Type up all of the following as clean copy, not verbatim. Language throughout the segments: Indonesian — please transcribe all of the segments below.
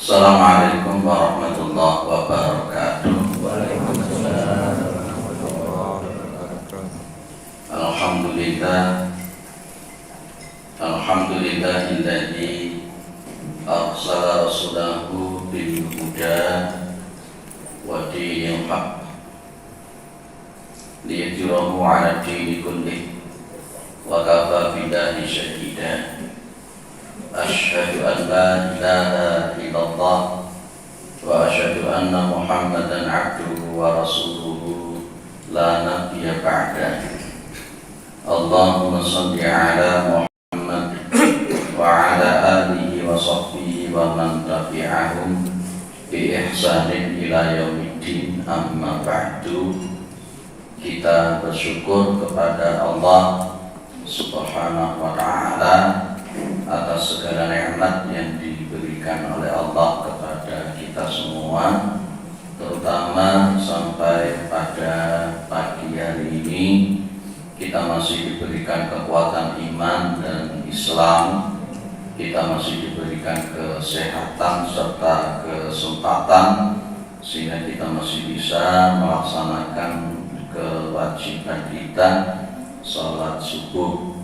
Assalamualaikum warahmatullahi wabarakatuh. Waalaikumsalam warahmatullahi wabarakatuh. Alhamdulillah, alhamdulillahilladzi arsala rasulahu bil huda wa dinil haqq liyudhhirahu 'ala dini kullih wa kafa billahi shahida. Asyhadu an la ilaha illallah wa asyhadu anna Muhammadan 'abduhu wa rasuluhu la nabiyya ba'dah. Allahumma shalli 'ala Muhammad wa 'ala alihi wa sahbihi wa man tabi'ahum bi ihsanin ila yaumiddin, amma ba'du. Kita bersyukur kepada Allah Subhanahu wa ta'ala atas segala nikmat yang diberikan oleh Allah kepada kita semua, terutama sampai pada pagi hari ini kita masih diberikan kekuatan iman dan Islam, kita masih diberikan kesehatan serta kesempatan sehingga kita masih bisa melaksanakan kewajiban kita sholat subuh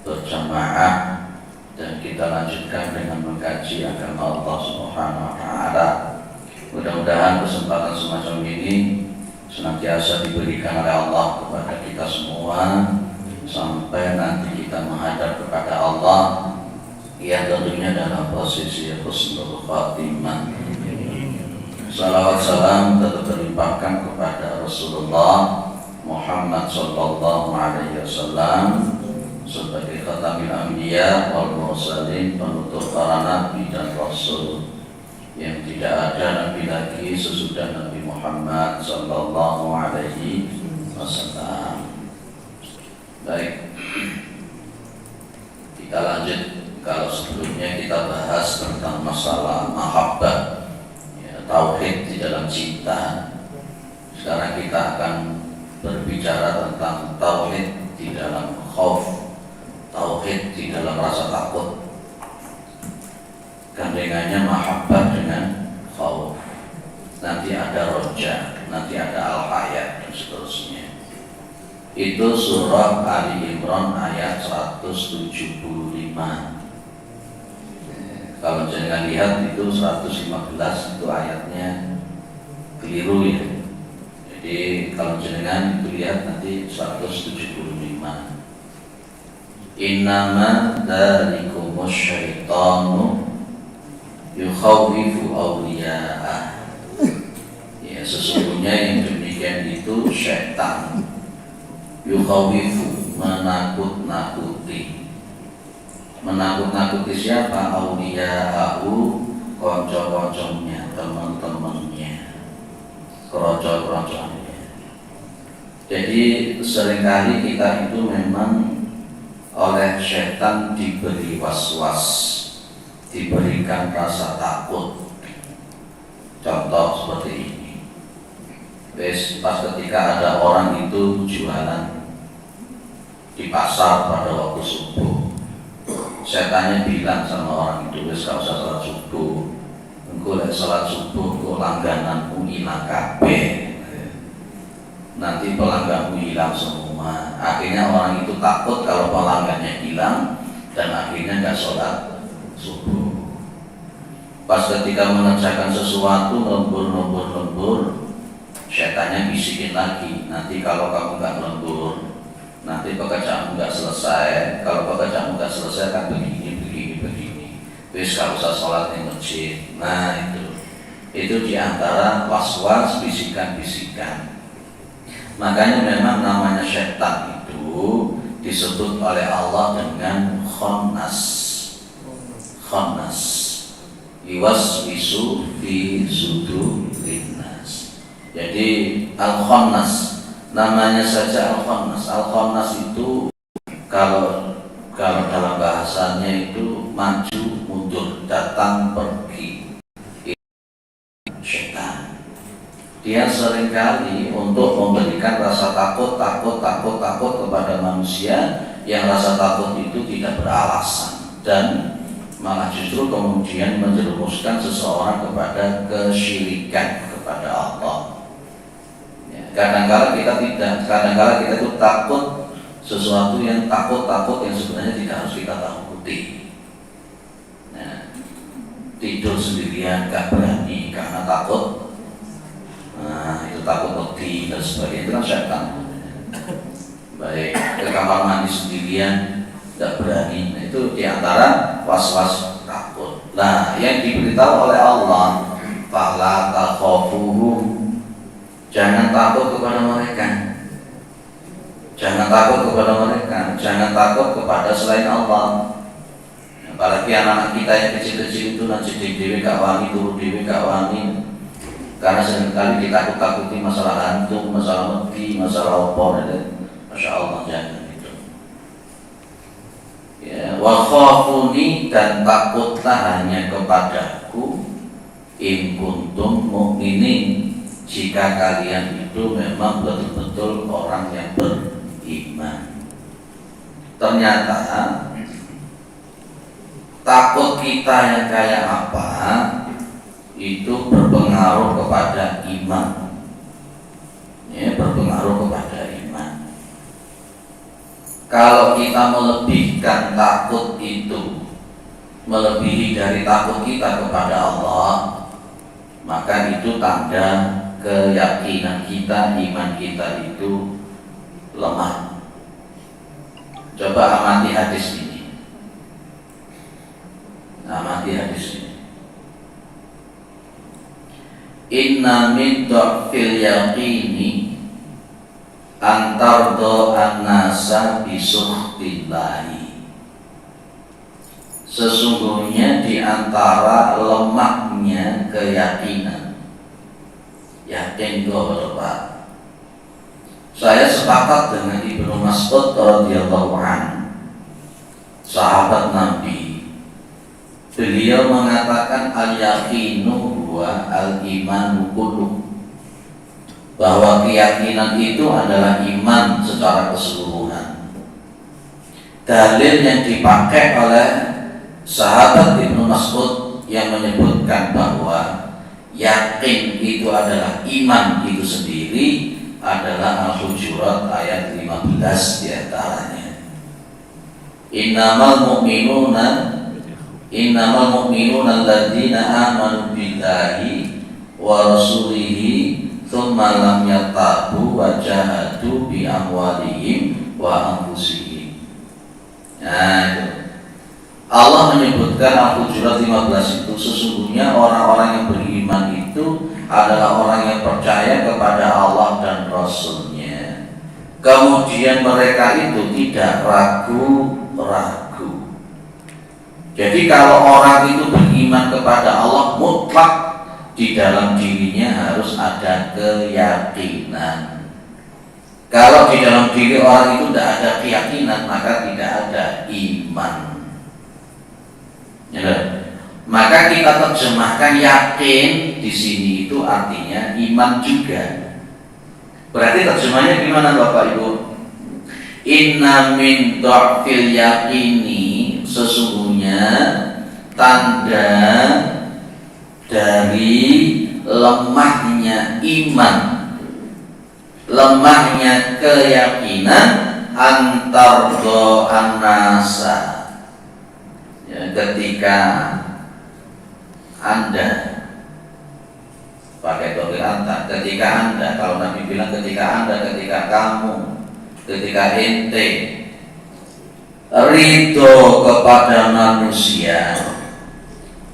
berjamaah, dan kita lanjutkan dengan mengkaji agama Allah Subhanahu wa ta'ala. Mudah-mudahan kesempatan semacam ini senantiasa diberikan oleh Allah kepada kita semua sampai nanti kita menghadap kepada Allah yang tentunya dalam posisi husnul khatimah. Salawat salam tetap terlimpahkan kepada Rasulullah Muhammad sallallahu alaihi wasallam sebagai khatamil anbiya wal mursalin, penutup para nabi dan rasul, yang tidak ada nabi lagi sesudah Nabi Muhammad sallallahu alaihi wasallam. Baik, kita lanjut. Kalau sebelumnya kita bahas tentang masalah mahabbah, ya, tauhid di dalam cinta, sekarang kita akan berbicara tentang tauhid di dalam khauf, tauhid di dalam rasa takut. Gandengannya mahabbah dengan khauf. Nanti ada roja, nanti ada al-hayat dan seterusnya. Itu surah Ali Imran ayat 175. Kalau jangan lihat itu 115 itu ayatnya keliru ya. Jadi kalau jenengan itu lihat nanti 175. Innama dzalikumus syaitanu yukhawifu awliya'ah. Ya, sesungguhnya yang demikian itu syaitan. Yukhawifu, menakut-nakuti. Menakut-nakuti siapa? Awliya'ahu, konco-konconya, teman-temannya, keroco-keroconya. Jadi seringkali kita itu memang oleh syaitan diberi was-was, diberikan rasa takut. Contoh seperti ini. Pas ketika ada orang itu jualan di pasar pada waktu subuh, syaitannya bilang sama orang itu, wis gak usah salat subuh, engko lek salat subuh engko langgananmu ilang kabeh, nanti pelangganmu hilang semua. Akhirnya orang itu takut kalau pelanggannya hilang dan akhirnya nggak sholat subuh. Pas ketika mengerjakan sesuatu lembur, syaitannya bisikin lagi, nanti kalau kamu nggak lembur, nanti pekerjaanmu nggak selesai. Kalau pekerjaanmu nggak selesai kan begini. Wis gak usah sholat di masjid. Nah itu diantara was-was, bisikan-bisikan. Makanya memang namanya syaitan itu disebut oleh Allah dengan khannas. Khannas yuwaswisu fi sudurin nas. Jadi al-khannas, namanya saja al-khannas. Al-khannas itu kalau dalam bahasanya itu maju mundur, datang pergi. Syaitan dia seringkali untuk memberikan rasa takut kepada manusia yang rasa takut itu tidak beralasan dan malah justru kemudian menjerumuskan seseorang kepada kesyirikan kepada Allah. Ya, kadang-kala kita itu takut sesuatu yang takut yang sebenarnya tidak harus kita takuti. Nah, tidur sendirian gak berani karena takut. Nah, itu takut mati dan sebagainya, itu kan syaitan. Baik, ke kamar mandi sendirian tidak berani, nah, itu diantara was-was takut. Nah, yang diberitahu oleh Allah, fala takhafuhum, jangan takut kepada mereka, jangan takut kepada mereka, jangan takut kepada selain Allah. Apalagi anak-anak kita yang kecil-kecil itu nanti dewe gak wani, turu dewe gak wani, karena seringkali kita takut-takuti masalah hantu, masalah mati, masalah opor. Masya Allah, jangan itu. Ya, wa khafuni, dan takutlah hanya kepadaku, in kuntum mu'minin, jika kalian itu memang betul-betul orang yang beriman. Ternyata takut kita yang kayak apa itu berpengaruh kepada iman. Ya, berpengaruh kepada iman. Kalau kita melebihkan takut itu, melebihi dari takut kita kepada Allah, maka itu tanda keyakinan kita, iman kita itu lemah. Coba amati hadis ini. Amati hadis ini. Inna min dhafil yaqini antardo an-nasa bisukhtillahi. Sesungguhnya di antara lemahnya keyakinan, yakin Pak. Saya sepakat dengan Ibnu Mas'ud radhiyallahu anhu, sahabat Nabi. Beliau mengatakan al-yaqinu huwa al-imanu kullu, bahwa keyakinan itu adalah iman secara keseluruhan. Dalil yang dipakai oleh sahabat Ibnu Mas'ud yang menyebutkan bahwa yakin itu adalah iman itu sendiri adalah Al-Hujurat ayat 15 diantaranya. Innamal mu'minuna alladzina amanu billahi wa rasulihi tsumma lam yartabu wa jahadu bi amwalihim wa anfusihim. Nah, itu. Allah menyebutkan Al-Hujurat 15 itu, sesungguhnya orang-orang yang beriman itu adalah orang yang percaya kepada Allah dan Rasul-Nya. Kemudian mereka itu tidak ragu-ragu. Jadi kalau orang itu beriman kepada Allah, mutlak di dalam dirinya harus ada keyakinan. Kalau di dalam diri orang itu tidak ada keyakinan, maka tidak ada iman. Ya, maka kita terjemahkan yakin di sini itu artinya iman juga. Berarti terjemahnya gimana Bapak Ibu? Inna min dhafil yaqini, sesungguhnya tanda dari lemahnya iman, lemahnya keyakinan, antardo an-nasa, ya, ketika Anda pakai domir anta, ketika Anda, kalau Nabi bilang ketika Anda, ketika kamu, ketika ente ridho kepada manusia,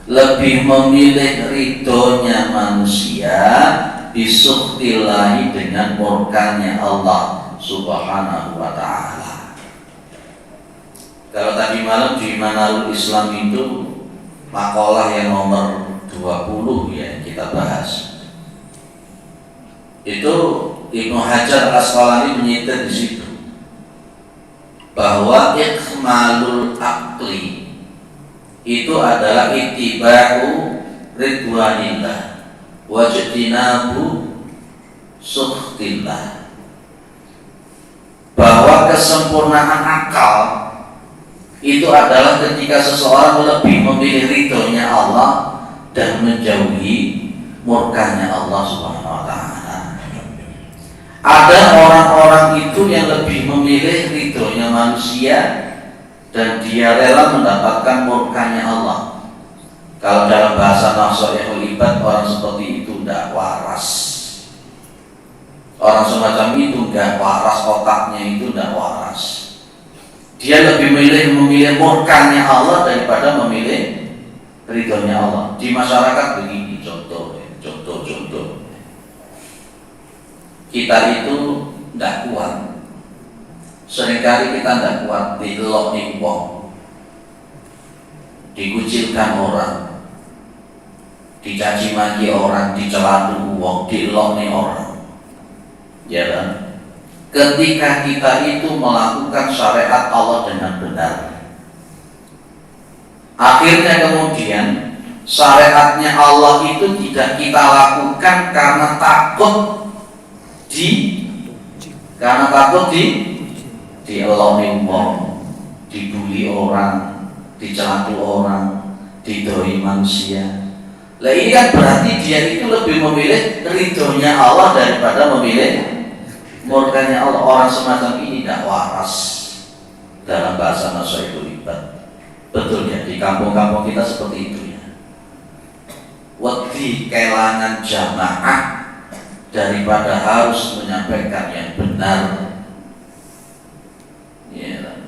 lebih memilih ridhonya manusia bisukhtillahi, dengan murkanya Allah Subhanahu wa ta'ala. Kalau tadi malam di Manarul Islam itu makalah yang nomor 20 ya kita bahas. Itu Ibnu Hajar Al-Asqalani menyitir di situ bahwa ikmalul aqli itu adalah ittiba'u ridwanillah wajtinabu sukhtillah, bahwa kesempurnaan akal, itu adalah ketika seseorang lebih memilih ridhonya Allah dan menjauhi murkanya Allah Subhanahu wa taala. Ada orang-orang itu yang lebih memilih ridhonya manusia dan dia rela mendapatkan murkanya Allah. Kalau dalam bahasa Nasihatul Ibad, orang seperti itu tidak waras. Orang semacam itu tidak waras, otaknya itu tidak waras. Dia lebih memilih murkanya Allah daripada memilih ridhonya Allah. Di masyarakat begini contoh. Kita itu tidak kuat. Seringkali kita tidak kuat dilok di wong, dikucilkan orang, dicaci maki orang, dicela wong, dilokne orang. Ya kan? Ketika kita itu melakukan syariat Allah dengan benar, akhirnya kemudian syariatnya Allah itu tidak kita lakukan karena takut dieloni wong, dibully orang, dicela orang, didoi manusia. Lah ini kan berarti dia itu lebih memilih ridhonya Allah daripada memilih murkanya Allah. Orang semacam ini tidak waras dalam bahasa Nasihatul Ibad. Betul ya, di kampung-kampung kita seperti itu ya. Wedi kelangan jamaah daripada harus menyampaikan yang benar. Ya.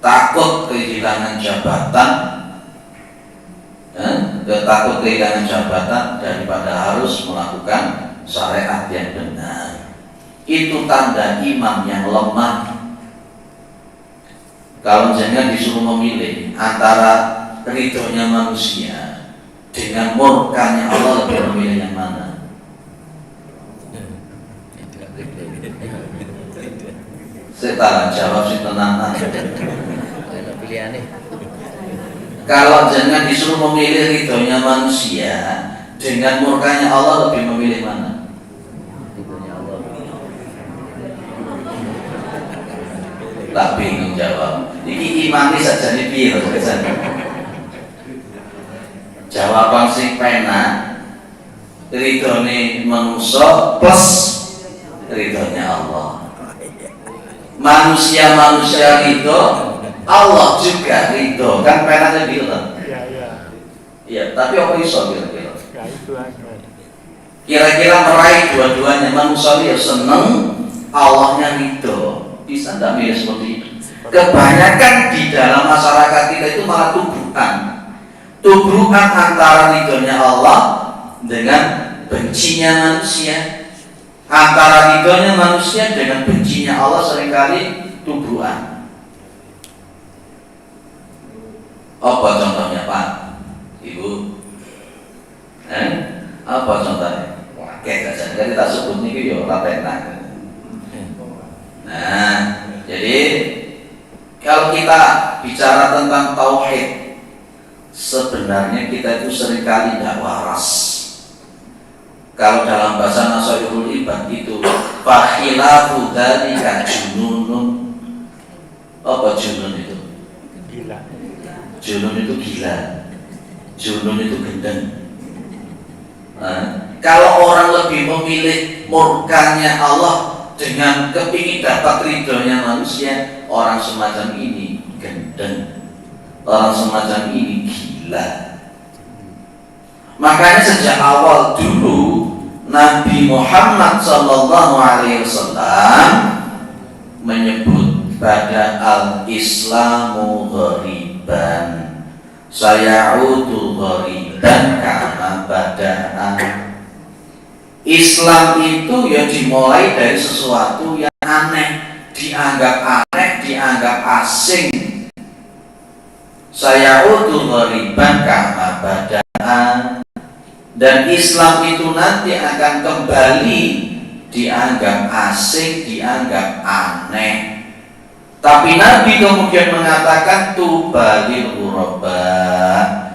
Takut kehilangan jabatan, takut kehilangan jabatan daripada harus melakukan syariat yang benar. Itu tanda iman yang lemah. Kalau jangan disuruh memilih antara ridhonya manusia dengan murkanya Allah, lebih memilih yang mana? Saya tak jawab sih tenang. Kalau jangan disuruh memilih ridhonya manusia dengan murkanya Allah, lebih memilih mana? Tak bingung jawab. Ini imani saja nih biar jawaban sing pena ridhone manusia plus ridhonya Allah. Manusia ridho, Allah juga ridho. Kan penanya gitu kan? Iya, tapi apa iso kira-kira? Kira-kira meraih dua-duanya, manusia ya seneng, Allahnya ridho. Bisa tidak milih seperti itu? Kebanyakan di dalam masyarakat kita itu malah tubrukan antara ridhonya Allah dengan bencinya manusia, antara ridhonya manusia dengan bencinya Allah, seringkali tubrukan. Apa contohnya Pak, Ibu? Apa contohnya? Wah, kayak gak kita sebut ini ya ora penak. Nah, jadi kalau kita bicara tentang tauhid, sebenarnya kita itu seringkali tidak waras. Kalau dalam bahasa Nasihatul Ibad itu fakhilafu dzalika jununun. Apa junun itu? Gila. Junun itu gila. Junun itu gendeng. Nah, kalau orang lebih memilih murkanya Allah dengan kepingin dapat ridhonya manusia, orang semacam ini gendeng, orang semacam ini gila. Makanya sejak awal dulu Nabi Muhammad SAW menyebut pada al-Islamu ghariban sayaudu ghariban karena bada'an. Islam itu ya dimulai dari sesuatu yang aneh, dianggap asing. Sayaudu ghariban karena bada'an. Dan Islam itu nanti akan kembali dianggap asing, dianggap aneh. Tapi Nabi kemudian mengatakan tubalil ghuraba,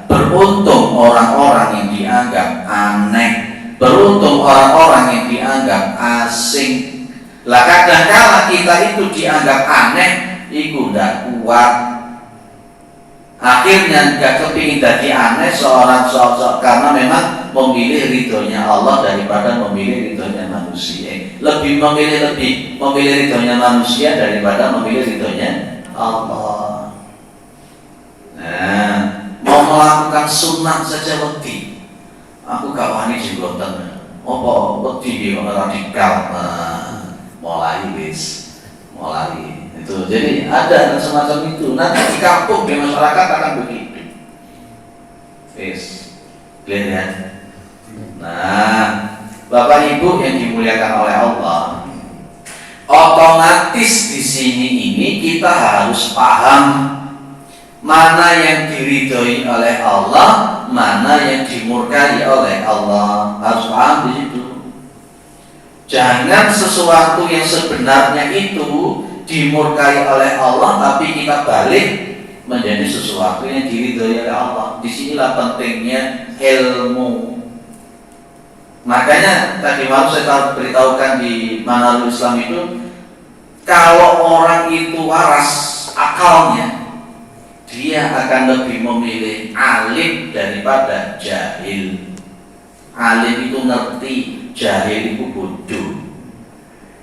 beruntung orang-orang yang dianggap aneh, beruntung orang-orang yang dianggap asing. Lah kadang-kala kita itu dianggap aneh, itu tidak kuat. Akhirnya nggak kepingin jadi aneh seorang sosok karena memang memilih ridhonya Allah daripada memilih ridhonya manusia. Lebih memilih ridhonya manusia daripada memilih ridhonya Allah. Nah, mau melakukan sunnah saja wedi. Aku gak wani jenggoten. Apa wedi orang radikal. Mulai itu. Jadi ada semacam itu. Nanti di kampung di masyarakat akan begitu. Clear ya? Nah, Bapak Ibu yang dimuliakan oleh Allah, otomatis di sini ini kita harus paham mana yang diridhoi oleh Allah, mana yang dimurkai oleh Allah. Harus paham di situ. Jangan sesuatu yang sebenarnya itu dimurkai oleh Allah tapi kita balik menjadi sesuatu yang diridhoi oleh Allah. Disinilah pentingnya ilmu. Makanya tadi malam saya beritahukan di Manarul Islam itu, kalau orang itu waras akalnya, dia akan lebih memilih alim daripada jahil. Alim itu ngerti, jahil itu bodoh.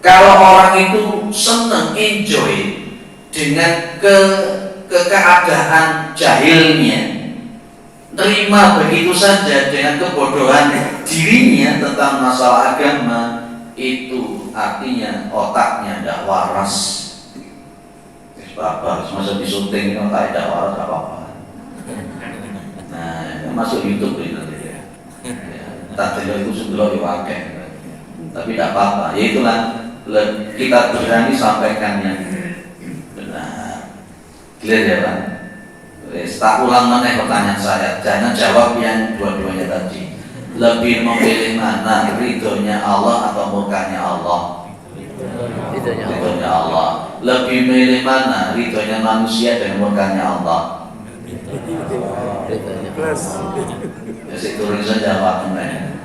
Kalau orang itu senang, enjoy dengan keadaan jahilnya, terima begitu saja dengan kebodohan dirinya tentang masalah agama, itu artinya otaknya tidak waras. Bapak, masa disunting otak tidak waras apa-apa. Nah, masuk YouTube ini nanti ya. Tadi itu sudah diwakil, tapi tidak apa-apa. Ya itulah kita berani sampaikan yang benar. Clear ya Pak? Tak ulang mana pertanyaan saya. Jangan jawab yang dua-duanya tadi. Lebih memilih mana, ridhonya Allah atau murkanya Allah? Ridhonya Allah. Lebih milih mana, ridhonya manusia dan murkanya Allah? Masih turun saja waktunya.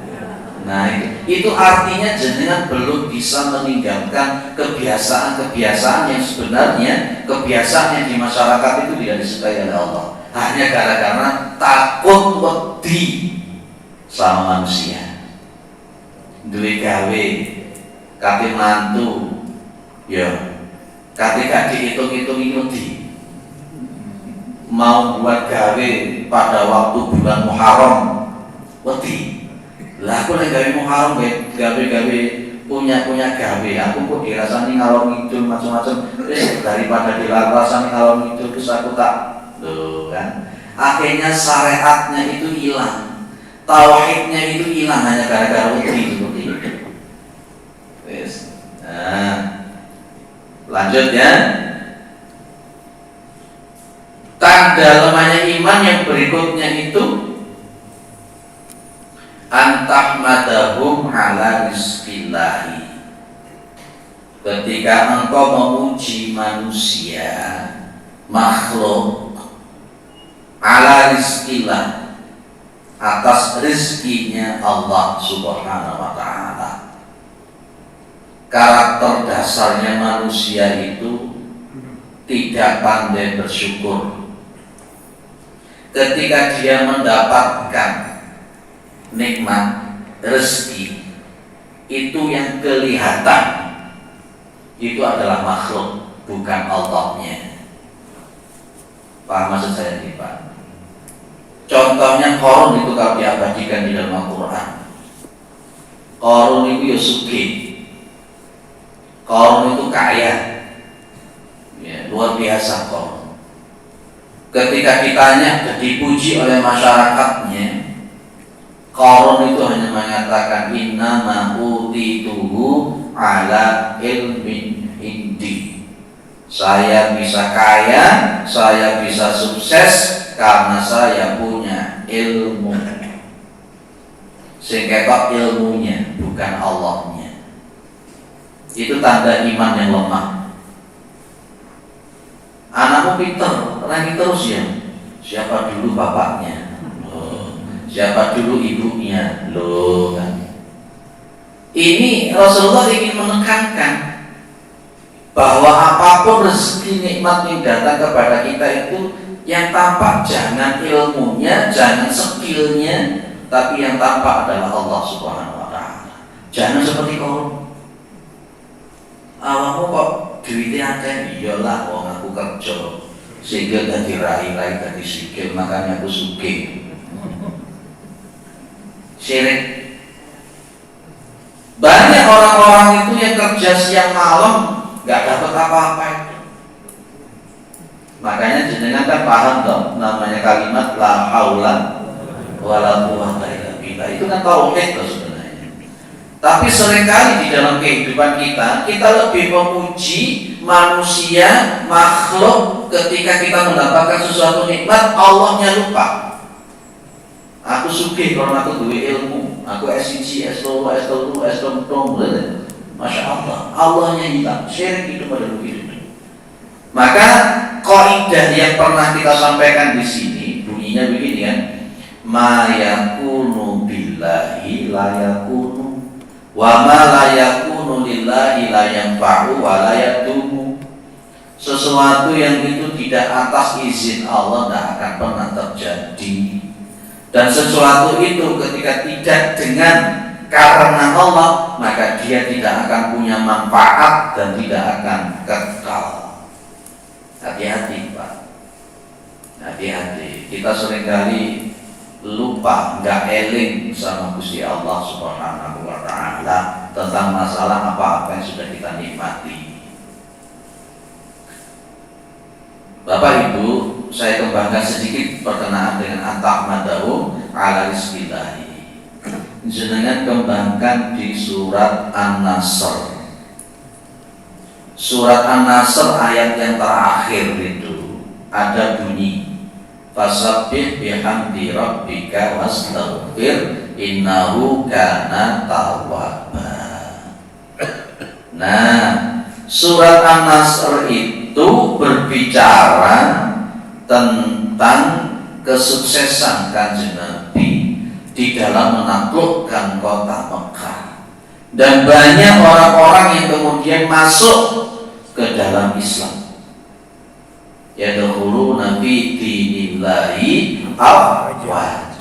Nah itu artinya jenengan belum bisa meninggalkan kebiasaan-kebiasaan yang sebenarnya kebiasaan yang di masyarakat itu tidak disukai oleh Allah. Hanya gara-gara takut wedi sama manusia. Duwe gawe, kate mantu, ya, kate gak dihitung-hitung wedi. Mau buat gawe pada waktu bulan Muharram, wedi. Lah aku lagi gawe Muharram, gawe punya gawe. Aku kok dirasani ngalor ngidul macam-macam. Daripada dirasani ngalor ngidul terus aku tak, loh kan. Akhirnya syariatnya itu hilang, tauhidnya itu hilang hanya gara-gara wedi seperti itu. Wes. Nah, lanjut ya. Tanda lemahnya iman yang berikutnya itu antahmadahum ala rizqillahi. Ketika engkau memuji manusia, makhluk, ala rizqillah, atas rizkinya Allah subhanahu wa ta'ala. Karakter dasarnya manusia itu tidak pandai bersyukur. Ketika dia mendapatkan nikmat rezeki, itu yang kelihatan itu adalah makhluk, bukan Allahnya. Paham maksud saya ini Pak? Contohnya Qarun itu kalau diabadikan di dalam Al-Quran, Qarun itu ya sugih, Qarun itu kaya, ya, luar biasa Qarun. Ketika ditanya dan dipuji oleh masyarakatnya, Qarun itu hanya mengatakan innama utituhu ala ilmin indi. Saya bisa kaya, saya bisa sukses karena saya punya ilmu. Sehingga kok ilmunya bukan Allahnya. Itu tanda iman yang lemah. Anakmu pinter, rangi terus ya. Siapa dulu bapaknya? Siapa dulu ibunya? Loh kan. Ini Rasulullah ingin menekankan bahwa apapun rezeki nikmat yang datang kepada kita itu Yang tampak jangan ilmunya, jangan skillnya, tapi yang tampak adalah Allah Subhanahu wa Ta'ala. Jangan seperti kau. Awakmu kok duitnya akeh, iyalah wong aku kerja. Sikil dadi rai-rai dadi sikil, makanya aku sugih. Syirik. Banyak orang-orang itu yang kerja siang malam nggak dapat apa-apa itu. Makanya jenengan kan paham dong namanya kalimat la haula wala quwwata illa billah. Itu kan tauhid loh sebenarnya. Tapi seringkali di dalam kehidupan kita lebih memuji manusia, makhluk ketika kita mendapatkan sesuatu nikmat, Allahnya lupa. Aku sugih karena aku duwe ilmu, aku S1, S2, S3, S4, Masya Allah, Allahnya hilang. Syirik itu pada begitu. Maka kaidah yang pernah kita sampaikan di sini bunyinya begini kan, ma yakunu billahi la yakunu, wa ma la yakunu lillahi la yanfa'u wa la yadumu. Sesuatu yang itu tidak atas izin Allah tidak akan pernah terjadi, dan sesuatu itu ketika tidak dengan karena Allah, maka dia tidak akan punya manfaat dan tidak akan kekal. Hati-hati Pak, hati-hati. Kita seringkali lupa, nggak eling sama Gusti Allah Subhanahu wa Ta'ala tentang masalah apa-apa yang sudah kita nikmati. Bapak Ibu, saya kembangkan sedikit perkenaan dengan antahmadahu ala rizqillahi. Jenengan kembangkan di surat An-Nasr. Surat An-Nasr ayat yang terakhir itu ada bunyi fasabbih bihamdi rabbika wastaghfir innahu kana tawwaba. Nah, surat An-Nasr itu berbicara tentang kesuksesan Kanjeng Nabi di dalam menaklukkan kota Mekah. Dan banyak orang-orang yang kemudian masuk ke dalam Islam. Yadkhuluna fi dinillahi afwaja.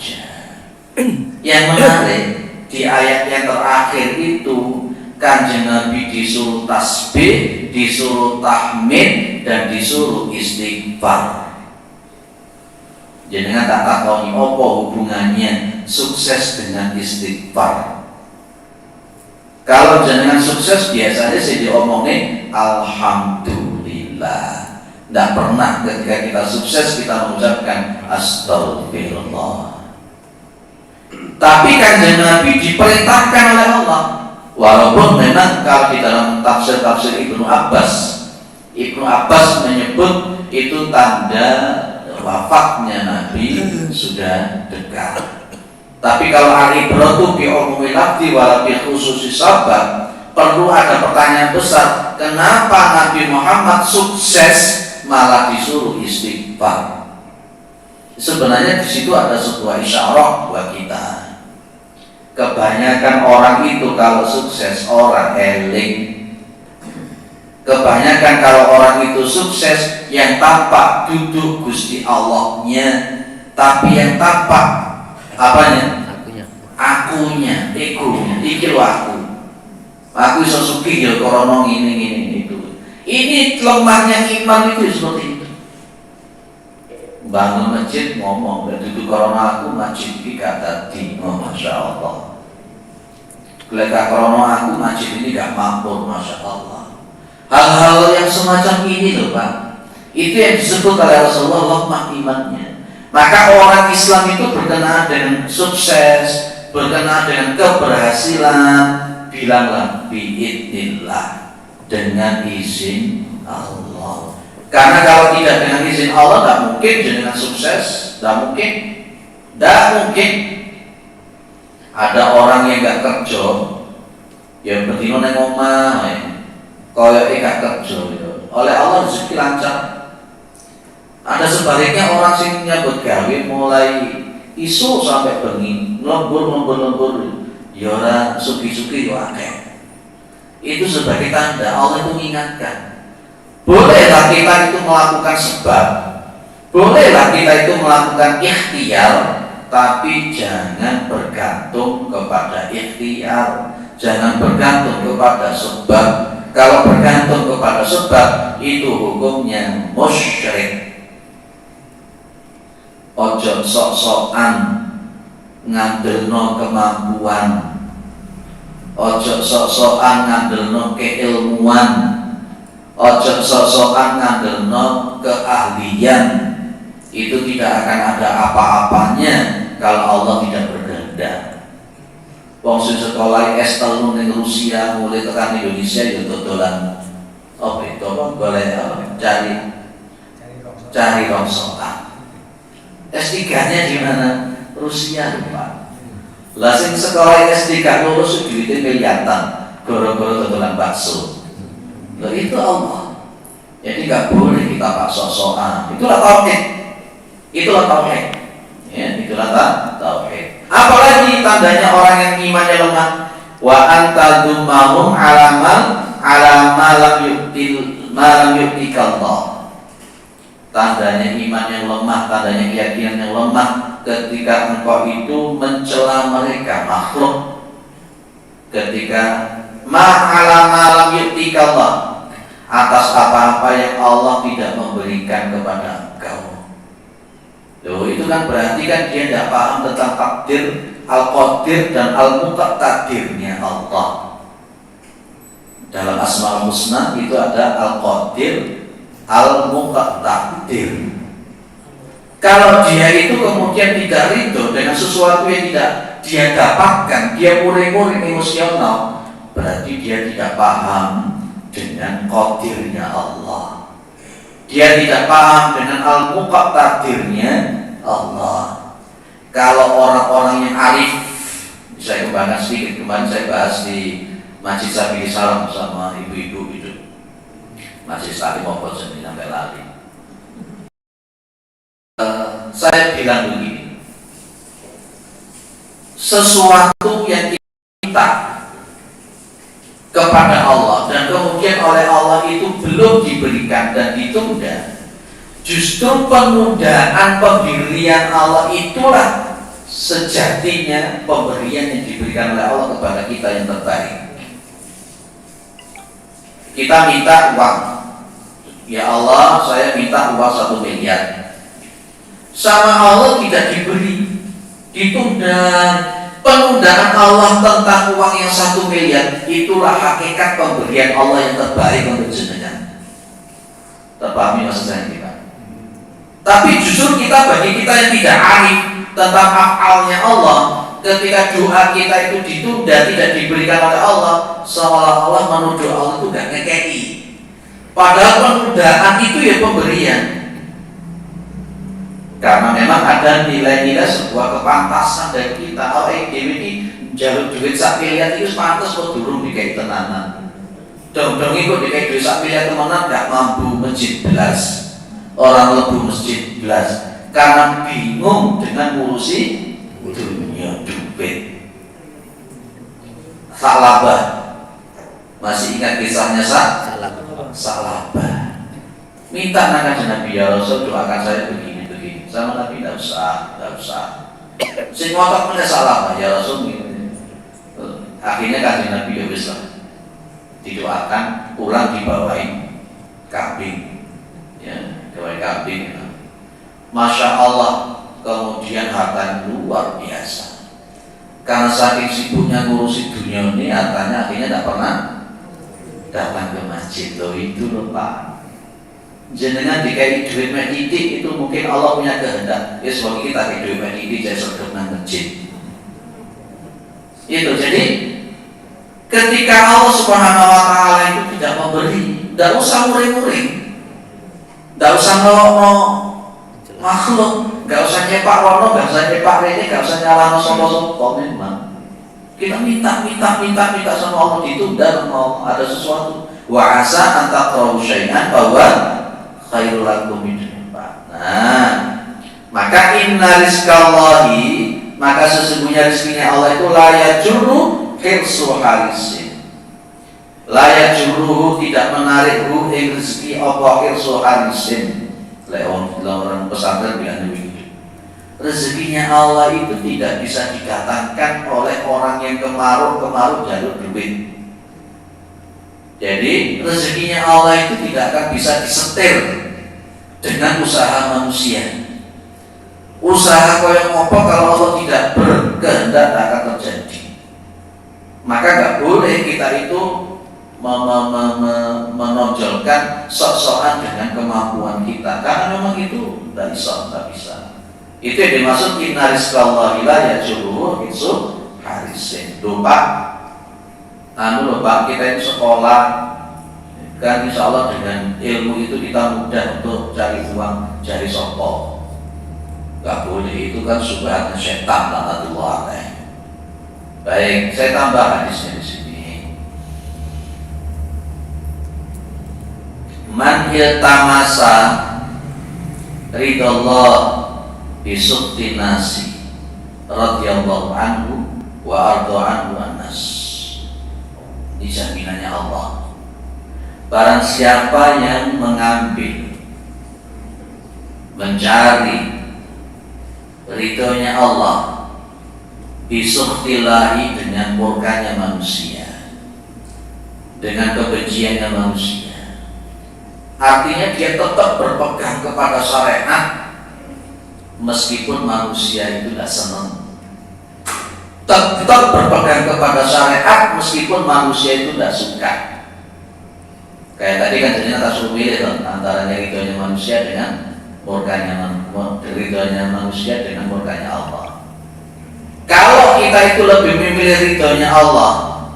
Yang menarik di ayat yang terakhir itu Kanjeng Nabi disuruh tasbih, disuruh tahmid, dan disuruh istighfar. Jenengan tak takoni apa hubungannya sukses dengan istighfar. Kalau jenengan sukses biasanya sih diomongin alhamdulillah. Tidak pernah ketika kita sukses kita mengucapkan astagfirullah. Tapi Kanjeng Nabi diperintahkan oleh Allah. Walaupun memang kalau di dalam tafsir Ibnu Abbas menyebut itu tanda wafatnya Nabi sudah dekat. Tapi kalau al-ibratu bi umumil lafzi wa bi khususi sabab, perlu ada pertanyaan besar, kenapa Nabi Muhammad sukses malah disuruh istighfar? Sebenarnya di situ ada sebuah isyarat buat kita. Kebanyakan orang itu kalau sukses orang eling. Kebanyakan kalau orang itu sukses yang tampak duduk Gusti Allahnya, tapi yang tampak apanya? Akunya, egonya, iki lho aku iso sugih ya krana ngene itu. Ini lemahnya iman itu seperti itu. Bangun masjid ngomong, duduk krana aku masjid iki gak dadi, Masya Allah. Leka krana aku masjid ini gak makmur, Masya Allah. Hal-hal yang semacam ini loh Pak, itu yang disebut oleh Rasulullah lemah imannya. Maka orang Islam itu berkenaan dengan sukses, berkenaan dengan keberhasilan, bilanglah biidznillah, dengan izin Allah. Karena kalau tidak dengan izin Allah, tidak mungkin dengan sukses, tidak mungkin. Ada orang yang gak kerja, yang berdino nang omah, koyo gak kerja, oleh Allah rezeki lancar. Ada sebaliknya orang sing nyambut gawe mulai isu sampai bengi, lembur, ya ora suki-suki yo akeh. Itu sebagai tanda Allah itu mengingatkan. Bolehlah kita itu melakukan sebab, Bolehlah kita itu melakukan ikhtiar, tapi jangan bergantung kepada ikhtiar, jangan bergantung kepada sebab. Kalau bergantung kepada sebab, itu hukumnya musyrik. Ojo sok-sokan ngandelno kemampuan, ojo sok-sokan ngandelno keilmuan, ojo sok-sokan ngandelno keahlian. Itu tidak akan ada apa-apanya kalau Allah tidak berkehendak. Wong sing sekolah S3 ning Rusia mulai tekan Indonesia ya dodolan itu golek cari rongsokan. S3-nya di mana? Rusia, Pak. Lah sing sekolah S3 lulus duitnya miliaran, goro-goro dodolan bakso. Loh, itu Allah. Jadi nggak boleh kita sok-sokan. Itulah tauhid. Itulah tauhid. Ya, itulah tauhid. Apalagi tandanya orang yang imannya lemah. Wa anta dummahum ala ma lam yu'tikallah. Tandanya iman yang lemah, tandanya keyakinan yang lemah ketika engkau itu mencela mereka makhluk. Ketika ala ma lam yu'tikallah, atas apa-apa yang Allah tidak memberikan kepada engkau. Loh, itu kan berarti kan dia tidak paham tentang takdir, al-qadir dan al-muqtadirnya Allah. Dalam Asmaul Husna itu ada al-qadir, al-muqtadir. Kalau dia itu kemudian tidak ridho dengan sesuatu yang tidak dia dapatkan, dia muring-muring emosional, berarti dia tidak paham dengan qadirnya Allah. Dia tidak paham dengan al-muqtadirnya Allah. Kalau orang-orang yang arif, saya kembangkan sedikit, kemarin saya bahas di Masjid Sabili Salam sama ibu-ibu itu, Masjid Tadi Mokot sampai lari. Saya bilang begini, sesuatu yang kita kepada Allah dan kemudian oleh Allah itu belum diberikan dan ditunda, justru penundaan pemberian Allah itulah sejatinya pemberian yang diberikan oleh Allah kepada kita yang terbaik. Kita minta uang, ya Allah saya minta uang 1 miliar, sama Allah tidak diberi, ditunda. Penundaan Allah tentang uang yang 1 miliar itulah hakikat pemberian Allah yang terbaik untuk jenengan. Terpahami maksud saya kita? Tapi justru kita, bagi kita yang tidak arif tentang afalnya Allah, ketika doa kita itu ditunda, tidak diberikan oleh Allah, seolah-olah menuduh Allah itu gak ngekei. Padahal penundaan itu ya pemberian. Karena memang ada nilai-nilai sebuah kepantasan dari kita. Oh, ini jalur duit 1 miliar itu pantas kok durung dikai tenanan. Dong-dong itu dikai duit 1 miliar tenanan gak mampu masjid belas. Orang lebu masjid belas karena bingung dengan ngurusi dunia duit. Salabah, masih ingat kisahnya Salabah. Minta nangka Nabi ya Rasul, doakan saya begini. Sama Nabi tidak usah. Sing ngotot punya salah ya Rasul. Akhirnya kan Nabi ya wis didoakan, pulang dibawain kambing, ya, dibawain kambing. Masya Allah, kemudian harta luar biasa. Karena saking sibuknya ngurusi dunia ini, hartanya akhirnya tidak pernah datang ke masjid. Loh itu loh Pak. Jenengan dikai duit titik itu mungkin Allah punya kehendak. Ya semoga kita dikai duit titik jadi sergap nang masjid. Itu jadi ketika Allah Subhanahu Wa Taala itu tidak memberi, tidak usah muring-muring, tidak usah no makhluk, tidak usah nyepak rono, tidak usah nyepak rene, tidak usah nyalahno sapa-sapa. Memang kita minta sama Allah ditunda sama Allah. Ada sesuatu wa asa antaqra'u syai'an bahwa khairul lakum min. Nah, maka inna rizqallahi, maka sesungguhnya rezekinya Allah itu la yajurru hirsu harisin. La yajurruhu, tidak menarik ing rezeki apa hirsu harisin. Lewon orang pesantren bilang begitu. Rezekinya Allah itu tidak bisa dikatakan oleh orang yang kemaruk jalur duit. Jadi rezekinya Allah itu tidak akan bisa disetir dengan usaha manusia. Usaha koyong apa kalau Allah tidak berkehendak akan terjadi. Maka nggak boleh kita itu menonjolkan sok-sokan dengan kemampuan kita, karena memang itu tidak bisa. Itu yang dimaksud inna rizqallahi la yajurru itu harisin. Lupa kita itu sekolah kan, insya Allah dengan ilmu itu kita mudah untuk cari uang, cari sopo. Gak boleh, itu kan subhatnya syaitan laknatullah alaih. Baik, saya tambah hadisnya di sini. Man iltamasa ridallah bisukti nasi radhiyallahu anhu wa ardo anhu anas. Ini jaminannya Allah. Barang siapa yang mengambil, mencari ridhonya Allah, bisukhtillahi dengan murkanya manusia, dengan kebenciannya manusia. Artinya dia tetap berpegang kepada syariat meskipun manusia itu tidak senang. Tetap berpegang kepada syariat meskipun manusia itu tidak suka. Kayak tadi kan jadinya tak suruh milih antara ridhonya manusia dengan ridhonya manusia dengan murkanya Allah. Kalau kita itu lebih memilih ridhonya Allah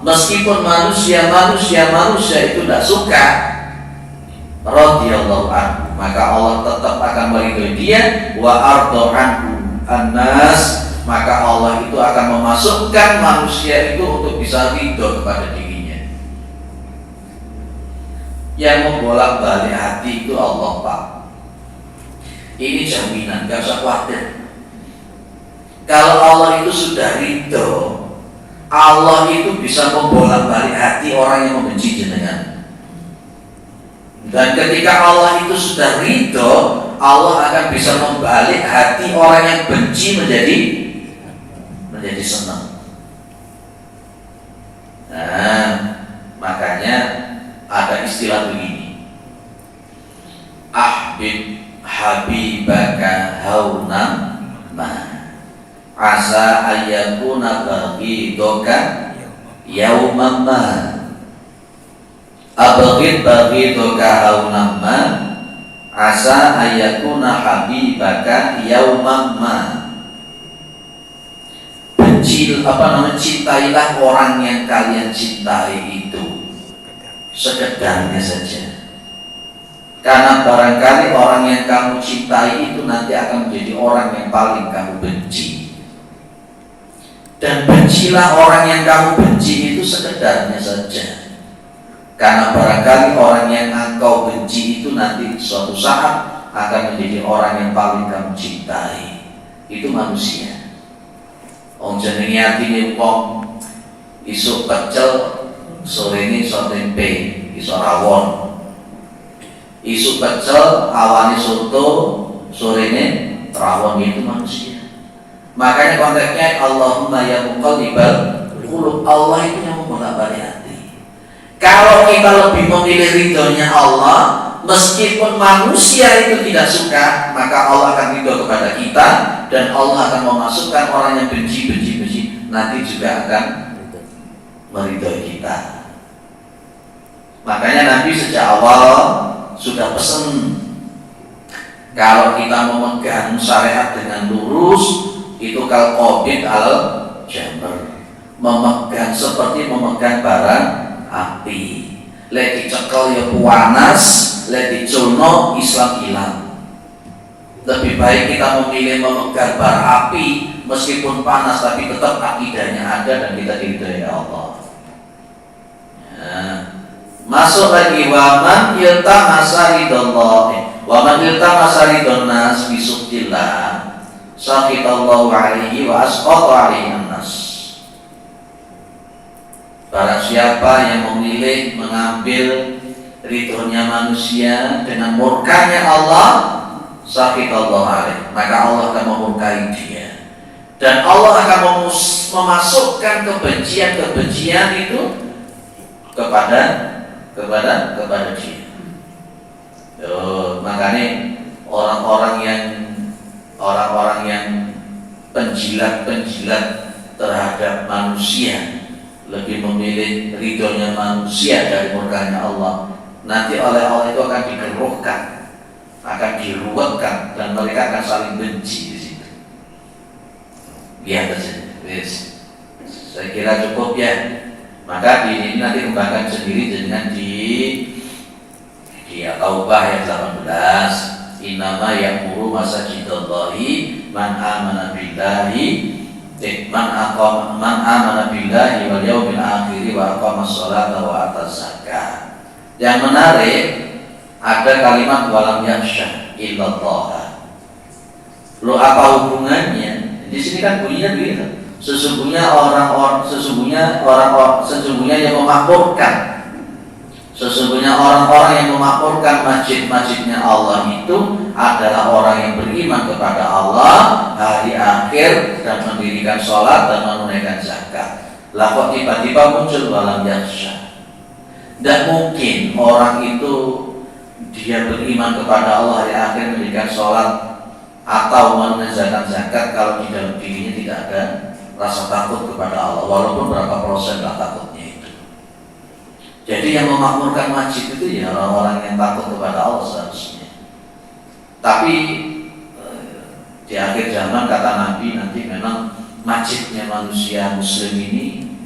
meskipun manusia itu tidak suka, radhiyallahu anhu, maka Allah tetap akan meridhoi dia, wa ardo anhu annas, maka Allah itu akan memasukkan manusia itu untuk bisa ridho kepada dirinya. Yang membolak-balik hati itu Allah, Pak. Ini jaminan, gak usah khawatir. Kalau Allah itu sudah ridho, Allah itu bisa membolak-balik hati orang yang membenci jenengan. Dan ketika Allah itu sudah ridho, Allah akan bisa membalik hati orang yang benci menjadi senang. Nah, makanya ada istilah begini, ahbib habibaka hauna ma asa ayyakuna baghidoka yauman ma abghid baghidoka hauna ma asa ayyakuna habibaka yauman ma. Cintailah orang yang kalian cintai itu sekedarnya saja, karena barangkali orang yang kamu cintai itu nanti akan menjadi orang yang paling kamu benci. Dan bencilah orang yang kamu benci itu sekedarnya saja, karena barangkali orang yang engkau benci itu nanti suatu saat akan menjadi orang yang paling kamu cintai. Itu manusia. Wong jenenge atine wong isuk pecel, sorene iso tempe, iso rawon. Isuk pecel, awane soto, sorene rawon, itu manusia. Makanya konteksnya Allahumma ya muqallibal qulub, Allah itu yang membolak-balik hati. Kalau kita lebih memilih ridhonya Allah, meskipun manusia itu tidak suka, maka Allah akan ridho kepada kita, dan Allah akan memasukkan orang yang benci nanti juga akan meridhoi kita. Makanya Nabi sejak awal sudah pesan, kalau kita memegang syariat dengan lurus, itu kal qabid al jamr, memegang seperti memegang barang api. Lek dicekel ya panas, lek diculno Islam hilang. Lebih baik kita memilih memegang bara api meskipun panas, tapi tetap akidahnya ada dan kita diridhoi Allah. Ya. Masuk lagi waman iltamasa ridallah, waman iltamasa ridonnas bisuktillah saqitallahu alaihi wa asqata alaihi annas. Barang siapa yang memilih mengambil ridhonya manusia dengan murkanya Allah, sakhitallahu alaih, maka Allah akan memurkai dia. Dan Allah akan memasukkan kebencian itu kepada dia. Makanya orang-orang yang penjilat terhadap manusia lebih memilih ridhonya manusia dari murkanya Allah. Nanti oleh Allah itu akan dikeruhkan, akan diruwetkan, dan mereka akan saling benci di situ. Lihat saja, saya kira cukup ya. Maka ini nanti kembangkan sendiri dengan di Taubah ayat 18. Innama ya'muru masajidallahi man amana billahi man amana billahi wal yaumil akhir wa aqamas sholata wa ataz zakah. Yang menarik ada kalimat walam yakhsha illallah. Lo apa hubungannya? Di sini kan bunyinya begitu. Sesungguhnya yang memakmurkan, sesungguhnya orang-orang yang memakmurkan masjid-masjidnya Allah itu adalah orang yang beriman kepada Allah, hari akhir, dan mendirikan sholat dan menunaikan zakat. Lah kok tiba-tiba muncul walam yakhsha? Dan mungkin orang itu dia beriman kepada Allah hari akhir, mendirikan sholat atau menunaikan zakat kalau di dalam dirinya tidak ada rasa takut kepada Allah, walaupun berapa persen lah takutnya itu. Jadi yang memakmurkan masjid itu ya orang-orang yang takut kepada Allah seharusnya. Tapi di akhir zaman kata Nabi, nanti memang masjidnya manusia muslim ini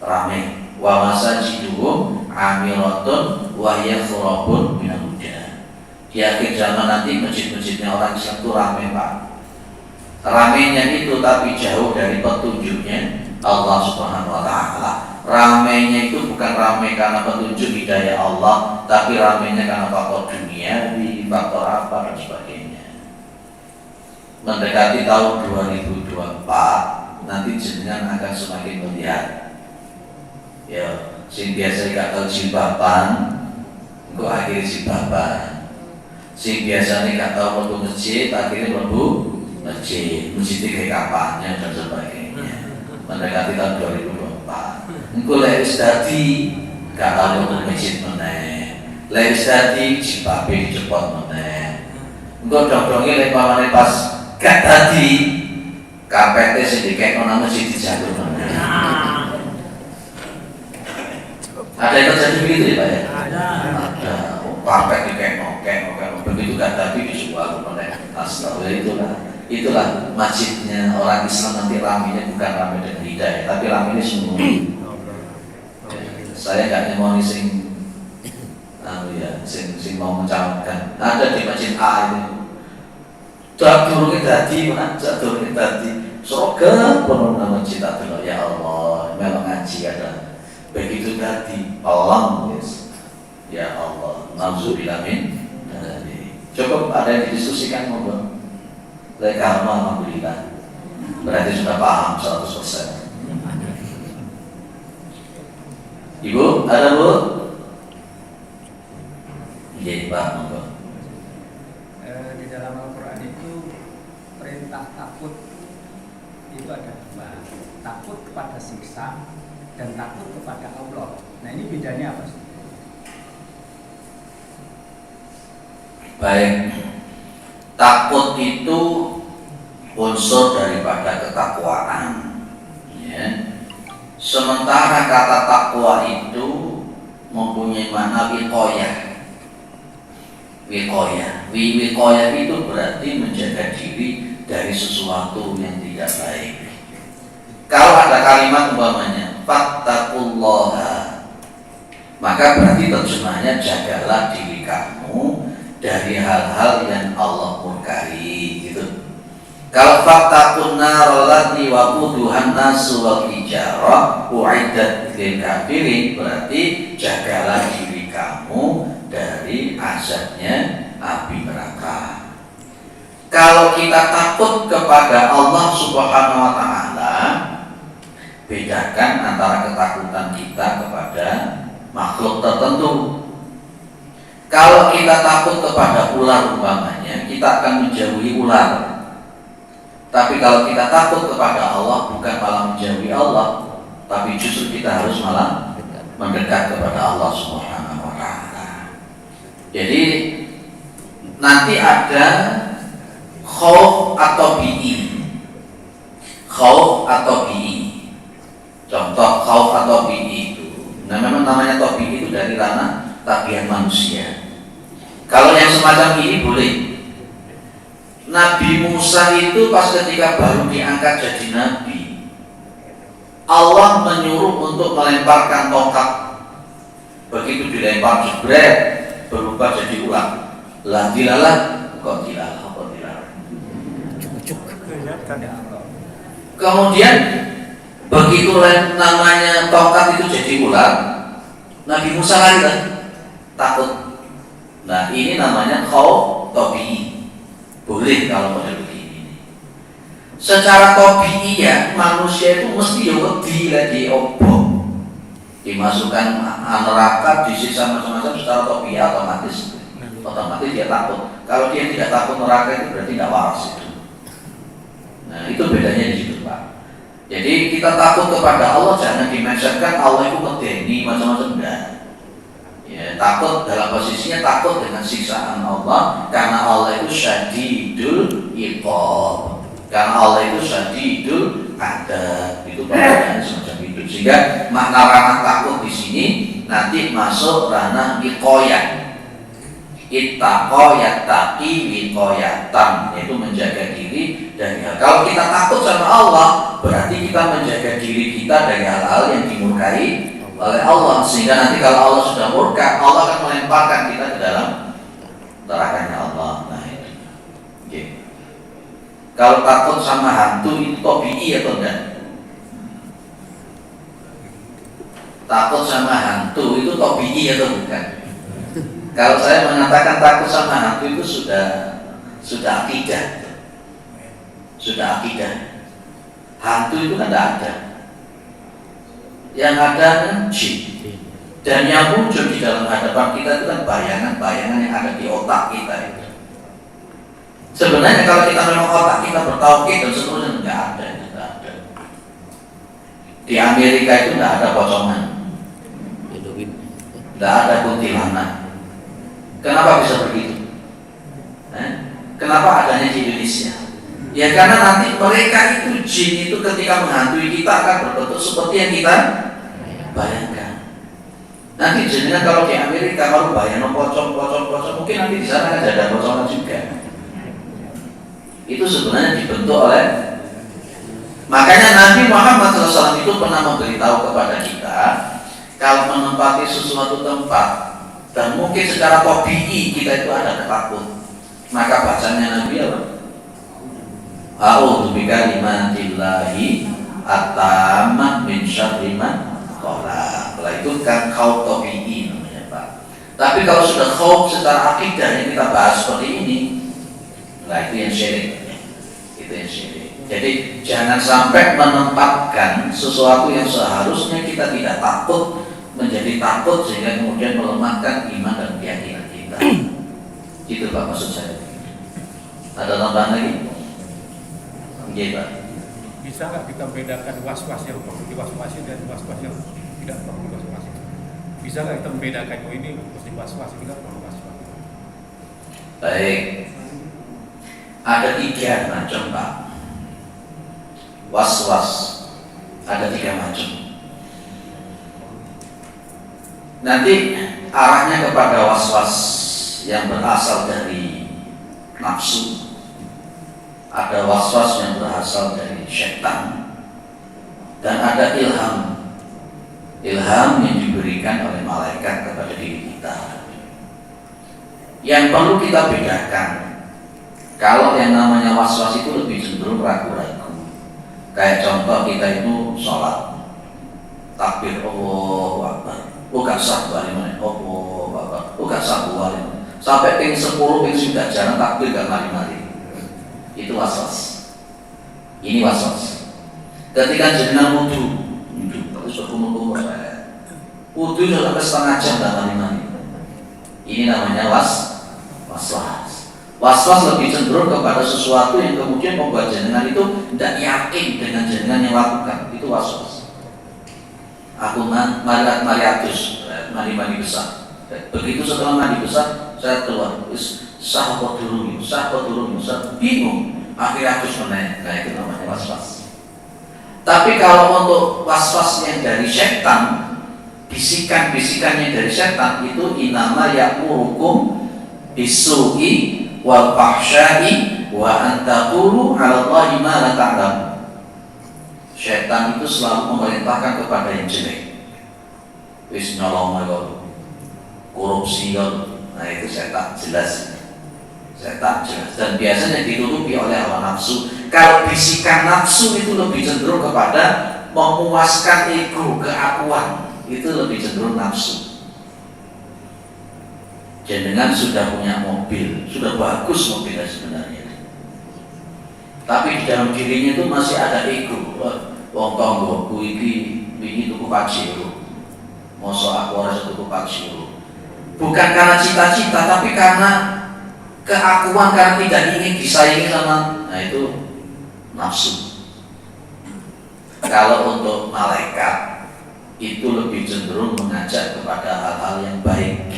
ramai. Wa masajiduhum amiratun wa hiya khurabun minal huda. Di akhir zaman nanti masjid-masjidnya orang Islam itu ramai, Pak. Ramainya itu tapi jauh dari petunjuknya Allah Subhanahu wa taala. Ramainya itu bukan ramai karena petunjuk hidayah Allah, tapi ramainya karena faktor duniawi, faktor apa dan sebagainya. Mendekati tahun 2024 nanti jenengan akan semakin melihat. Ya, sing biasa gak tahu jilbaban, engko akhirnya jilbaban. Sing biasanya gak tahu mlebu masjid, akhirnya mlebu masjid kayak kapannya dan sebagainya. Mendekati tahun 2024. Engko lek wis dadi gak tahu mlebu masjid meneh. Lek wis dadi jilbabe dicepot meneh. Engko dong-donge lek pamane pas gak dadi kapete sing dikekno nang masjid dijaluk meneh. Ada yang terjadi begitu ya Pak ya? Ada. Partai dikeno, begitu kan tapi dijual oleh astagfirullah. Itulah masjidnya orang Islam nanti ramainya bukan ramai dengan hidayah, tapi ramainya semua. Saya nggak nyemoni sing mau mencalonkan. Ada di masjid A itu. Durungnya tadi, Surga penuh nama cita dulu ya Allah, memang ngaji ada. Begitu tadi Allah, ya Allah, nauzubillah min. Cukup ada yang didiskusikan ngobrol. Karena alhamdulillah berarti sudah paham 100%. Ibu, ada Bu? Iya Pak, monggo. Di dalam Al-Quran itu perintah takut itu ada dua, takut kepada siksa dan takut kepada Allah. Nah ini bedanya apa sih? Baik, takut itu unsur daripada ketakwaan, ya. Sementara kata takwa itu mempunyai makna wiqayah. Wiqayah itu berarti menjaga diri dari sesuatu yang tidak baik. Kalau ada kalimat umpamanya fattaqullaha, maka berarti terjemahnya jagalah diri kamu dari hal-hal yang Allah murkai gitu. Kalau fattaqun nar allati waquduhan nasu wal hijarah uiddat lil kafirin, berarti jagalah diri kamu dari azabnya api neraka. Kalau kita takut kepada Allah Subhanahu wa taala, bedakan antara ketakutan kita kepada makhluk tertentu. Kalau kita takut kepada ular umpamanya, sesungguhnya kita akan menjauhi ular. Tapi kalau kita takut kepada Allah, bukan malah menjauhi Allah, tapi justru kita harus malah mendekat kepada Allah Subhanahu wa Ta'ala. Jadi nanti ada khauf atau bi'i. Khauf atau bi'i. Contoh khauf atau bi'i itu. Nah, memang namanya tobi itu dari ranah tabiat manusia. Kalau yang semacam ini boleh. Nabi Musa itu pas ketika baru diangkat jadi nabi, Allah menyuruh untuk melemparkan tongkat. Begitu dilempar jebret, berubah jadi ular. Lah dilalah, kok dilalah, kok dilalah. Kemudian begitu namanya tongkat itu jadi ular, Nabi Musa lari kan, takut. Nah ini namanya khauf tabi'i. Boleh kalau model begini. Secara tabi'iyah manusia itu mesti wedi lagi obong, dimasukkan neraka, disiksa macam-macam. Secara tabi'iyah otomatis dia takut. Kalau dia tidak takut neraka itu berarti tidak waras itu. Nah itu bedanya di situ Pak. Jadi kita takut kepada Allah jangan dimentionkan Allah itu medeni macam-macam enggak. Ya, takut dalam posisinya takut dengan siksaan Allah karena Allah itu syadidul iqab. Karena Allah itu syadidul adab. Itu perbedaannya semacam itu. Sehingga makna ranah takut di sini nanti masuk ranah wiqayah. Ittaqa yattaqi wiqayatan, yaitu menjaga diri dari hal. Kalau kita takut sama Allah, berarti kita menjaga diri kita dari hal-hal yang dimurkai oleh Allah. Sehingga nanti kalau Allah sudah murka, Allah akan melemparkan kita ke dalam nerakanya Allah. Nah itu. Oke. Kalau takut sama hantu itu tabi'i atau enggak? Takut sama hantu itu tabi'i atau bukan? Kalau saya mengatakan takut sama hantu itu sudah akidah. Sudah akidah. Hantu itu kan tidak ada. Yang ada kan jin. Dan yang muncul di dalam hadapan kita itu kan bayangan-bayangan yang ada di otak kita itu. Sebenarnya kalau kita memang otak kita bertauhid dan seterusnya tidak ada. Di Amerika itu tidak ada pocongan, tidak ada kuntilanak. Kenapa bisa begitu? Kenapa adanya di Indonesia? Ya karena nanti mereka itu jin itu ketika menghantui kita akan berbentuk seperti yang kita bayangkan. Nanti jinnya kalau di Amerika kalau bayang pocong, mungkin nanti di sana kan ada pocongan juga. Itu sebenarnya dibentuk oleh. Makanya Nabi Muhammad SAW itu pernah memberitahu kepada kita kalau menempati sesuatu tempat dan mungkin secara tabi'i kita itu ada takut, maka bacanya Nabi apa? A'udzu bikalimatillahi at-tammah min syarri ma khalaq. Itu kan khauf tabi'i namanya Pak. Tapi kalau sudah khauf secara akidah yang kita bahas seperti ini, nah itu yang syirik. Itu yang syirik. Jadi jangan sampai menempatkan sesuatu yang seharusnya kita tidak takut menjadi takut sehingga kemudian melemahkan iman dan keyakinan kita. Itu Pak maksud saya. Ada tambahan lagi? Iya Pak. Bisa nggak kita bedakan was-was yang perlu diwaswasi dan was-was yang tidak perlu diwaswasi? Bisa nggak kita membedakan ini mesti was-was tidak perlu was-was? Baik. Ada 3 macam Pak. Was-was ada 3 macam. Nanti arahnya kepada was-was yang berasal dari nafsu. Ada was-was yang berasal dari syaitan. Dan ada ilham. Ilham yang diberikan oleh malaikat kepada diri kita. Yang perlu kita bedakan, kalau yang namanya was-was itu lebih cenderung ragu-ragu. Kayak contoh kita itu sholat, takbir Allahu Akbar, bukan sahbu alimani, Allahu Akbar, bukan sahbu alimani, sampai ping 10 ping sudah jarang takbir gak mari-mari. Itu was-was. Ini was-was. Ketika jenengan wudu, terus berkumur-kumur saya, wudu sampai setengah jam gak mari-mari. Ini namanya was-was. Was-was lebih cenderung kepada sesuatu yang kemudian membuat jenengan itu tidak yakin dengan jenengan yang lakukan. Itu was-was. Aku mandi besar. Begitu setelah mandi besar, saya keluar. Sah apa durung, bingung. Akhirnya harus menaik. Nah, itu namanya was-was. Tapi kalau untuk was-was yang dari setan, bisikan-bisikan yang dari setan itu inama ya'murukum bisu'i wal fahsya'i wa an taqulu 'ala Allahi ma la ta'lamun. Setan itu selalu memerintahkan kepada yang jelek. Wis nyolong korupsi. Nah, itu setan jelas. Dan biasanya ditutupi oleh hawa nafsu. Kalau bisikan nafsu itu lebih cenderung kepada memuaskan ego, keakuan. Itu lebih cenderung nafsu. Jenengan sudah punya mobil, sudah bagus mobilnya sebenarnya, tapi di dalam dirinya itu masih ada ego. Wong tonggoku iki tuku Pajero, mosok aku ora tuku Pajero. Bukan karena cita-cita, tapi karena keakuan, karena tidak ingin disayangi sama. Nah, itu nafsu. Kalau untuk malaikat itu lebih cenderung mengajak kepada hal-hal yang baik,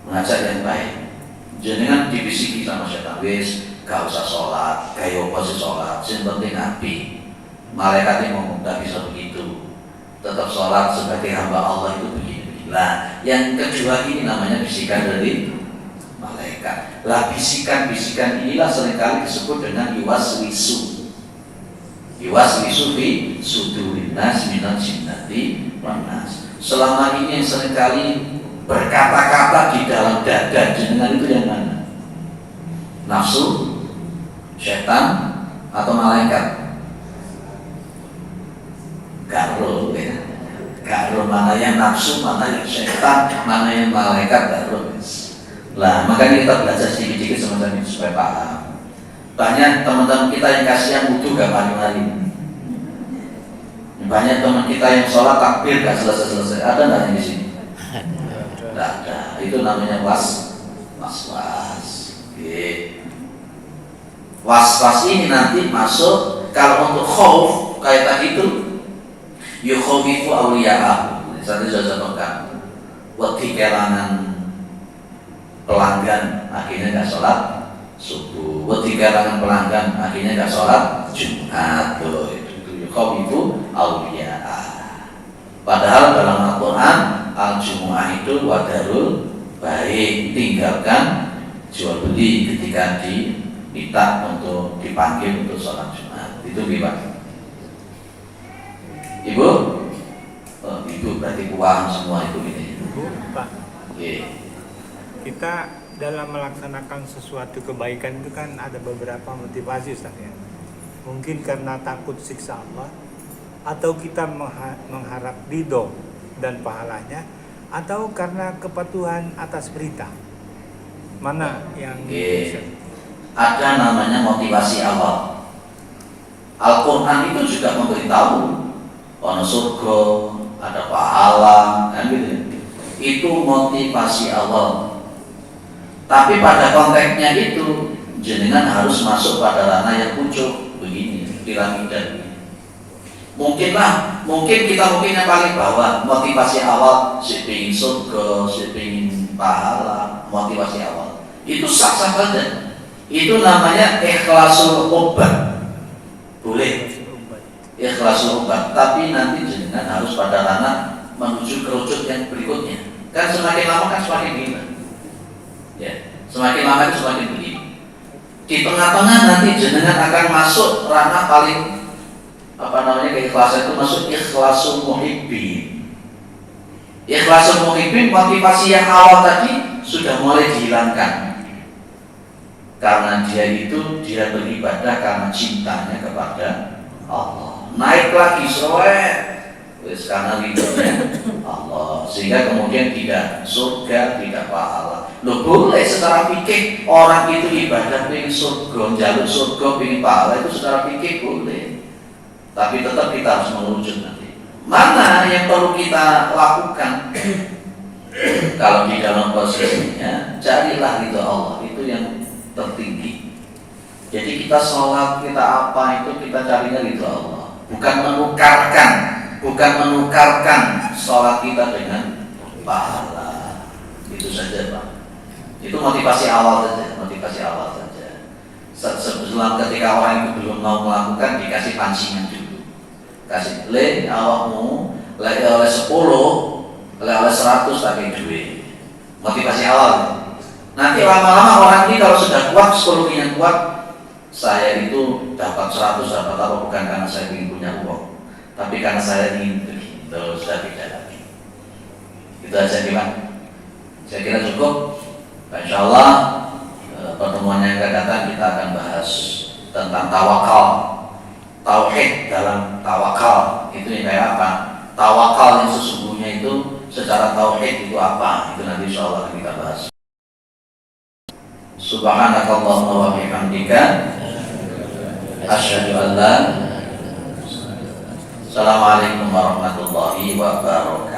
mengajak yang baik. Jenengan dibisiki sama setan, wis gak usah sholat, kayak apa sih sholat, yang penting nabi. Malaikat yang ngomong tak bisa begitu, tetap sholat sebagai hamba Allah itu begini. Nah, yang kedua ini namanya bisikan dari malaikat. Lah, bisikan-bisikan inilah seringkali disebut dengan yuwaswisu. Yuwaswisu fi sudurin nas minal jinnati wan nas. Selama ini yang seringkali berkata-kata di dalam dada jenengan itu yang mana? Nafsu, setan, atau malaikat? Garo, ya. Garo mana yang nafsu, mana yang setan, mana yang malaikat, garo. Lah, makanya kita belajar sedikit-sedikit semacam ini supaya paham. Banyak teman-teman kita yang kasihan butuh gak mari-mari. Banyak teman kita yang sholat takbir gak selesai-selesai. Ada nggak yang di sini? Tidak ada. Itu namanya was-was. Was-was ini nanti masuk kalau untuk khauf kayak tadi itu yukhawifu awliya'ah. Saya sudah contohkan. Wedi kelangan pelanggan akhirnya nggak sholat subuh, wedi kelangan pelanggan akhirnya nggak sholat Jumat. Itu yukhawifu awliya'ah. Padahal dalam Al-Quran al-Jumu'ah itu wadarul baik, tinggalkan jual beli ketika diminta untuk dipanggil untuk sholat Jumat. Itu gimana? Ibu? Oh, ibu berarti uang semua itu ini. Pak. Okay. Kita dalam melaksanakan sesuatu kebaikan itu kan ada beberapa motivasi, Ustaz, ya. Mungkin karena takut siksa Allah, atau kita mengharap ridho dan pahalanya, atau karena kepatuhan atas perintah. Mana yang ada namanya motivasi awal. Al-Quran itu juga memberitahu ono surga, ada pahala, kan gitu. Itu motivasi awal. Tapi pada konteksnya itu jenengan harus masuk pada ranah yang pucuk begini, piramida. Mungkin kita yang paling bawah, motivasi awal si pengin surga, si pengin pahala, motivasi awal itu sah-sah saja. Itu namanya ikhlasul obat, boleh ikhlasul obat. Tapi nanti jenengan harus pada ranah menuju kerucut yang berikutnya. Kan semakin lama kan semakin gila. Ya, semakin lama itu semakin begini. Di tengah-tengah nanti jenengan akan masuk ranah paling keikhlasan itu masuk ikhlasul muhibbin. Ikhlasul muhibbin, motivasi yang awal tadi sudah mulai dihilangkan. Karena dia beribadah karena cintanya kepada Allah. Naik lagi karena ridhonya Allah, sehingga kemudian tidak surga, tidak pahala. Loh, boleh secara fikih orang itu ibadah pengen surga, jalur surga, pengen pahala, itu secara fikih boleh. Tapi tetap kita harus merujuk nanti. Mana yang perlu kita lakukan? Kalau di dalam posisinya, carilah ridho Allah. itu yang tertinggi. Jadi kita sholat, kita apa itu kita carinya ridho Allah, bukan menukarkan sholat kita dengan pahala. Itu saja Pak. Itu motivasi awal saja. Sebelum ketika orang itu belum mau melakukan, dikasih pancingan dulu. Kasih awakmu oleh 10, oleh 100 tapi duit. Motivasi awal. Nanti lama-lama orang ini kalau sudah kuat, psikologinya kuat, saya itu dapat 100 dapat apa bukan karena saya ingin punya uang, tapi karena saya ingin begitu, sudah tidak lagi. Itu aja gimana? Saya kira cukup. Insya Allah pertemuan yang akan datang kita akan bahas tentang tawakal, tauhid dalam tawakal itu yang kayak apa? Tawakal yang sesungguhnya itu secara tauhid itu apa? Itu nanti insya Allah kita bahas. Subhanakallahumma wa bihamdika asyhadu an la. Assalamualaikum warahmatullahi wabarakatuh.